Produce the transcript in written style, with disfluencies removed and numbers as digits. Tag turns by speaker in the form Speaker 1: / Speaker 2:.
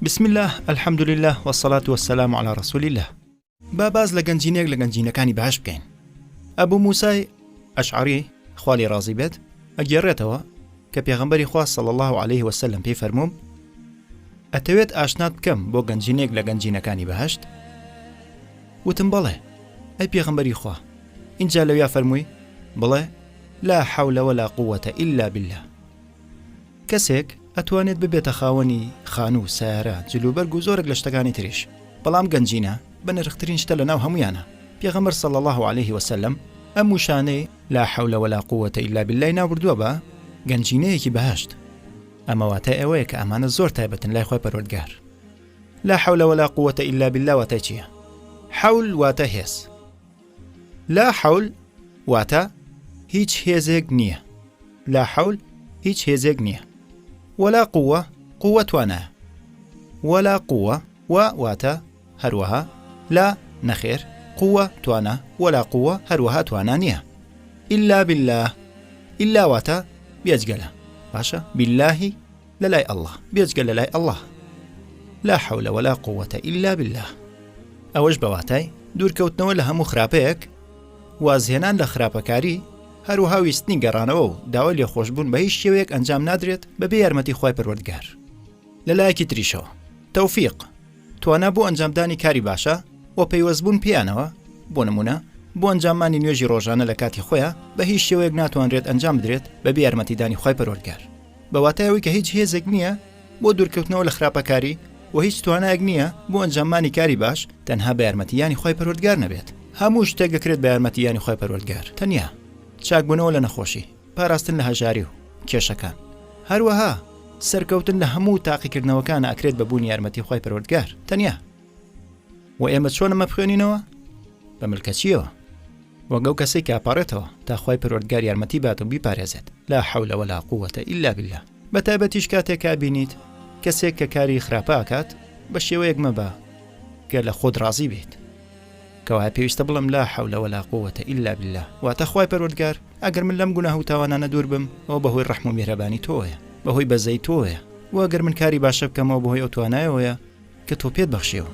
Speaker 1: بسم الله الحمد لله والصلاة والسلام على رسول الله. باز لە گەنجینێک لە گەنجینەکانی بەهەشت بکەین. ئەبوو موسای ئەشعەری خوا لێی ڕازی بێت ئەگێڕێتەوە کە پێغەمبەری خوا صلی الله عليه وسلم پێی فەرمووم ئەتەوێت ئاشنات بکەم بۆ گەنجینێک لە گەنجینەکانی بەهەشت؟ وتم بەڵێ ئەی پێغەمبەری خوا. اینجا لەویا فەرمووی بڵێ لا حول ولا قوة إلا بالله. کەسێک ئەتوانێت ببێتە خاوەنی خان و سیارە جلوبەرگ و زۆرێک لە شتەکانی تریش، بەڵام گەنجینە بە نرخترین شتە لە ناو هەمویانە. پێغەمبەر صلی الله عليه وسلم ئەم وشانەی لا حول ولا قوة إلا بالله ناوردووە بە گەنجینەیەکی بەهەشت. ئەمە واتای ئەوەیە کە ئەمانە زۆر تایبەتن لای خۆی پەروەردگار. لا حول ولا قوة إلا بالله واتای چییە؟ حول واتە هێز. لا حول واتە هیچ هێزێک نییە. لا حول هیچ هێزێک نییە. ولا قوة قوة توانایە. ولا قوة واتە هەروەها لا نەخێر قوة توانە ولا قوة هەروەها توانە نییە. إلا بالله إلا واتە بێجگەلە. باشە باللهی لەلای الله بێجگە لەلای الله. لا حول ولا قوة إلا بالله. ئەوەش بەواتای دوورکەوتنەوە لە هەموو خراپەیەک، وازهێنان لە خراپەکاری، هەروەها ویستنی گەڕانەوە و داوای لێخۆشبوون بە هیچ شێوەیەک ئەنجام نادرێت بەبێ یارمەتی خوای پەروەردگار. لەلایەکی تریشەوە تەوفیق توانە بۆ ئەنجامدانی کاری باشە و پەیوەستبوون پێیانەوە، بۆ نمونە بۆ ئەنجامانی نوێژی ڕۆژانە لە کاتی خۆیان بە هیچ شێوەیەک ناتوانرێت ئەنجام بدرێت بەبێ یارمەتیدانی خوای پەروەردگار. بەواتایەوەی کە هیچ هێزێک نییە بۆ دوورکەوتنەوە لە خراپەکاری و هیچ توانایەک نییە بۆ ئەنجامانی کاری باش تەنها بە یارمەتیانی خوای پەروەردگار نەبێت. هەموو شتێک دەکرێت بە یارمەتیانی خوای پەروەردگار. تەنیا چاکبوونەوە لە نەخۆشی، پاراستن لە هەژاری و کێشەکان، هەروەها سەرکەوتن لە هەموو تاقیکردنەوەکان ئەکرێت بە بوونی یارمەتی خوای پەروەردگار. تەنیا. و ئێمە چۆن ئەمە بخوێنینەوە؟ بە ملکەچیەوە، وەک ئەو کەسێک کە ئاپارێتەوە تا خوای پەروەردگار یارمەتی بات و بیپارێزێت. لا حول ولا قوة إلا بالله. بەتایبەتیش کاتێک بینیت کەسێک کە کاری خراپە ئاکات بە شێوەیەک مەبە کە لە خۆت ڕازی بێت، کەوایە پێویستە بڵم لا حول ولا قوة إلا بالله. واتە خوای پەروەردگار ئەگەر من لەم گوناه و تاوانانە دوور بم ئەوە بەهۆی ڕەحم و میهرەبانی تۆیە، بەهۆی بەزەی تۆیە، و ئەگەر من کاری باشە بکەمەوە بەهۆی ئەو توانایەوەیە کە تۆ پێت بەخشیەوە.